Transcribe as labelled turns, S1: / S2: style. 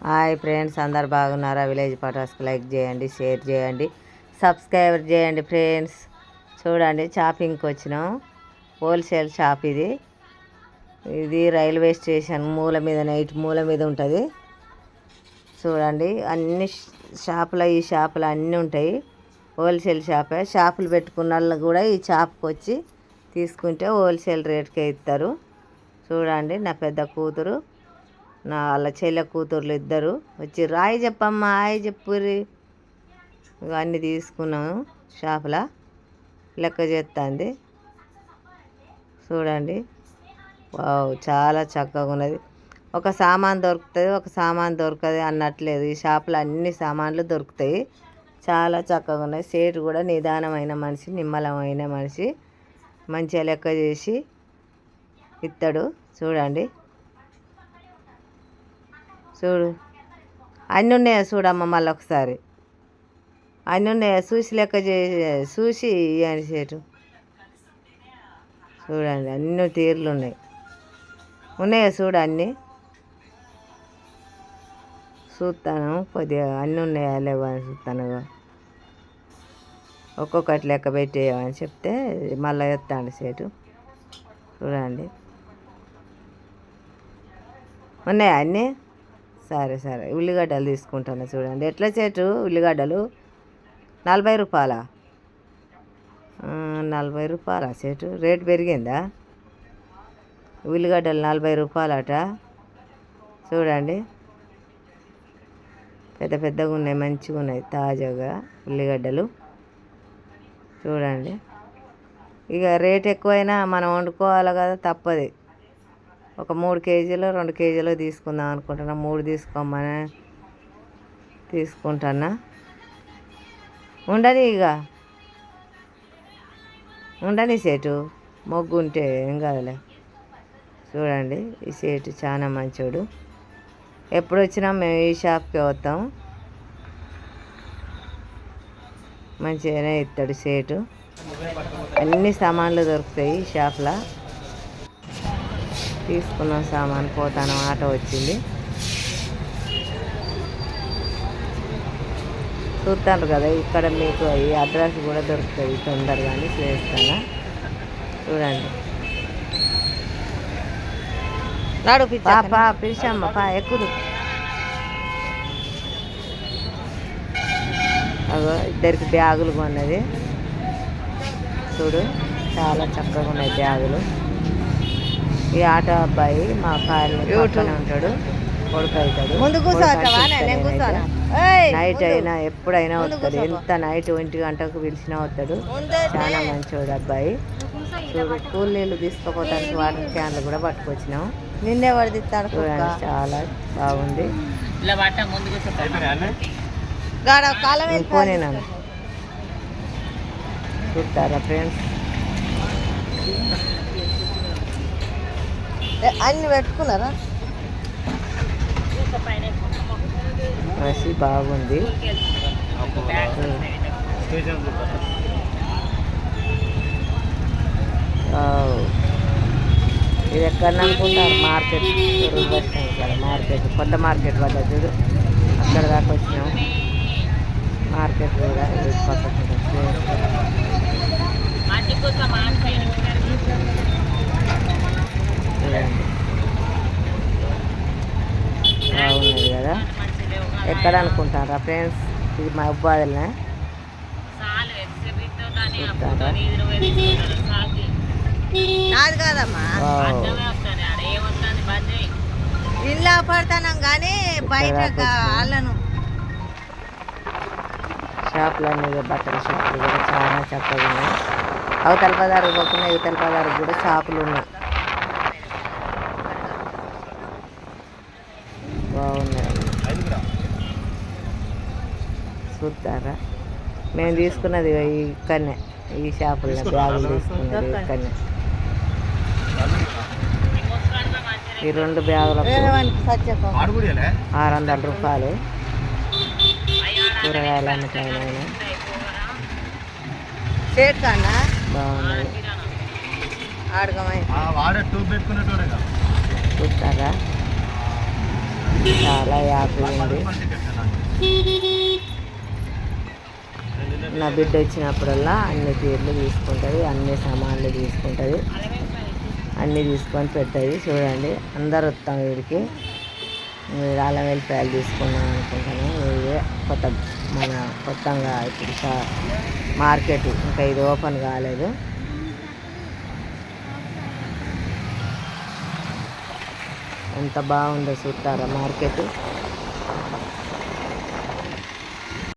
S1: Hi friends, అందరు బాగున్నారా? Village పటాస్కి like చేయండి, షేర్ చేయండి, సబ్స్క్రైబ్ చేయండి ఫ్రెండ్స్. చూడండి, షాపింగ్కి వచ్చినాం. హోల్సేల్ షాప్ ఇది. ఇది రైల్వే స్టేషన్ మూల మీద, నైట్ మూల మీద ఉంటుంది. చూడండి, అన్ని షాపులు, ఈ షాపులు అన్నీ ఉంటాయి. హోల్సేల్ షాపే. షాపులు పెట్టుకున్న వాళ్ళు కూడా ఈ షాప్కి వచ్చి తీసుకుంటే హోల్సేల్ రేట్కే ఇస్తారు. చూడండి, నా పెద్ద కూతురు, నా వాళ్ళ చెల్లె కూతుర్లు ఇద్దరు వచ్చి రాయి చెప్పమ్మా, హాయ్ చెప్పుర్రి. ఇవన్నీ తీసుకున్నాము. షాపులో లెక్క చేస్తుంది. చూడండి, వావ్, చాలా చక్కగా ఉన్నది. ఒక సామాన్ దొరుకుతుంది, ఒక సామాన్ దొరకదు అన్నట్లేదు. ఈ షాపులో అన్ని సామాన్లు దొరుకుతాయి. చాలా చక్కగా ఉన్నాయి. సేటు కూడా నిదానమైన మనిషి, నిమ్మలమైన మనిషి. మంచిగా లెక్క చేసి ఇస్తాడు. చూడండి, చూడు, అన్నీ ఉన్నాయా చూడమ్మ, మళ్ళీ ఒకసారి అన్నీ ఉన్నాయా చూసి లెక్క చూసి ఇవ్వండి సేటు. చూడండి, అన్ని తీర్లు ఉన్నాయా చూడు, అన్నీ చూస్తాను. కొద్దిగా అన్నీ ఉన్నాయా లేవా అని చూస్తాను. ఒక్కొక్కటి లెక్క పెట్టేయమని చెప్తే మళ్ళీ ఎత్తాండి సేటు. చూడండి, ఉన్నాయా అన్నీ? సరే సరే, ఉల్లిగడ్డలు తీసుకుంటాను. చూడండి, ఎట్లా సేటు ఉల్లిగడ్డలు? 40 రూపాయలా? 40 రూపాయలా సేటు? రేటు పెరిగిందా? ఉల్లిగడ్డలు 40 రూపాయలట. చూడండి, పెద్ద పెద్దగా ఉన్నాయి, మంచిగా ఉన్నాయి, తాజాగా ఉల్లిగడ్డలు. చూడండి, ఇక రేట్ ఎక్కువైనా మనం వండుకోవాలి కదా, తప్పది. ఒక 3 కేజీలు 2 కేజీలు తీసుకుందాం అనుకుంటున్నా. 3 తీసుకోమని తీసుకుంటున్నా. ఉండని, ఇక ఉండని సేటు, మొగ్గు ఉంటే ఏం కాదులే. చూడండి, ఈ సేటు చాలా మంచోడు. ఎప్పుడు వచ్చినా మేము ఈ షాప్కి వస్తాం. మంచిగానే ఇస్తాడు సేటు. అన్ని సామాన్లు దొరుకుతాయి ఈ షాప్లో. తీసుకున్నాం సామాన్, పోతాను. ఆటో వచ్చింది. చూస్తాను కదా, ఇక్కడ మీకు ఈ అడ్రస్ కూడా దొరుకుతుంది తొందరగానే చేస్తాను. చూడండి, పాపా పిలిచామ్మ, ఎక్కుదు. అగో, ఇద్దరికి బ్యాగులు కొన్నది. చూడు, చాలా చక్కగా ఉన్నాయి బ్యాగులు. ఈ ఆటో అబ్బాయి మా కారు పక్కనే ఉంటాడు, కొడుకు అవుతాడు. నైట్ అయినా ఎప్పుడైనా వస్తాడు. ఎంత నైట్ 1 గంటకు పిలిచినా వస్తాడు. చాలా మంచోడు అబ్బాయి. చూడు, కూలీలు తీసుకుపోతానికి వాటర్ క్యాన్లు కూడా పట్టుకొచ్చినాం. నిన్నే పడిస్తాడు. చూడండి, చాలా బాగుంది. పోనేనాను. చూస్తారా ఫ్రెండ్స్, అన్ని పెట్టుకున్నారా? మసి బాగుంది. ఇది ఎక్కడ అనుకుంటారు? మార్కెట్, బస్ స్టాండ్ కదా, మార్కెట్, కొత్త మార్కెట్ వద్ద చూడు, అక్కడ దాకా వచ్చినాం. మార్కెట్ కూడా ఇది పక్కన. బాగున్నది కదా. ఎక్కడ అనుకుంటారా ఫ్రెండ్స్? ఇది మా అబ్బాయిలనే. నాది కాదమ్మా, ఇల్లు పడతాను కానీ బయట వాళ్ళను. షాపులన్నీ, బట్టల షాపులు కూడా చాలా చక్కగా ఉన్నాయి. అవతల పదార్థాలు పోకుండా ఇవతల పదార్థాలు కూడా షాపులు ఉన్నాయి. బాగున్నాయి. చూస్తారా? మేము తీసుకున్నది ఇక్కడనే, ఈ షాపుల్లో బ్యాగులు తీసుకున్నది ఇక్కడనే. ఈ 2 బ్యాగులకు 600 రూపాయలు. కూరగాయలు అమ్మకాయలు బాగున్నాయి. చూస్తారా? చాలా హ్యాపీగా ఉంది. నా బిడ్డ వచ్చినప్పుడల్లా అన్ని తీర్లు తీసుకుంటుంది, అన్ని సామాన్లు తీసుకుంటుంది, అన్నీ తీసుకొని పెద్దది. చూడండి అందరు వస్తాం వీడికి. అల్లం వెల్లిపాయలు తీసుకున్నాం అనుకుంటాను. ఇదే కొత్తగా ఇప్పుడు మార్కెట్ ఇంకా ఇది ఓపెన్ కాలేదు. ఎంత బాగుందో చూస్తారా మార్కెట్.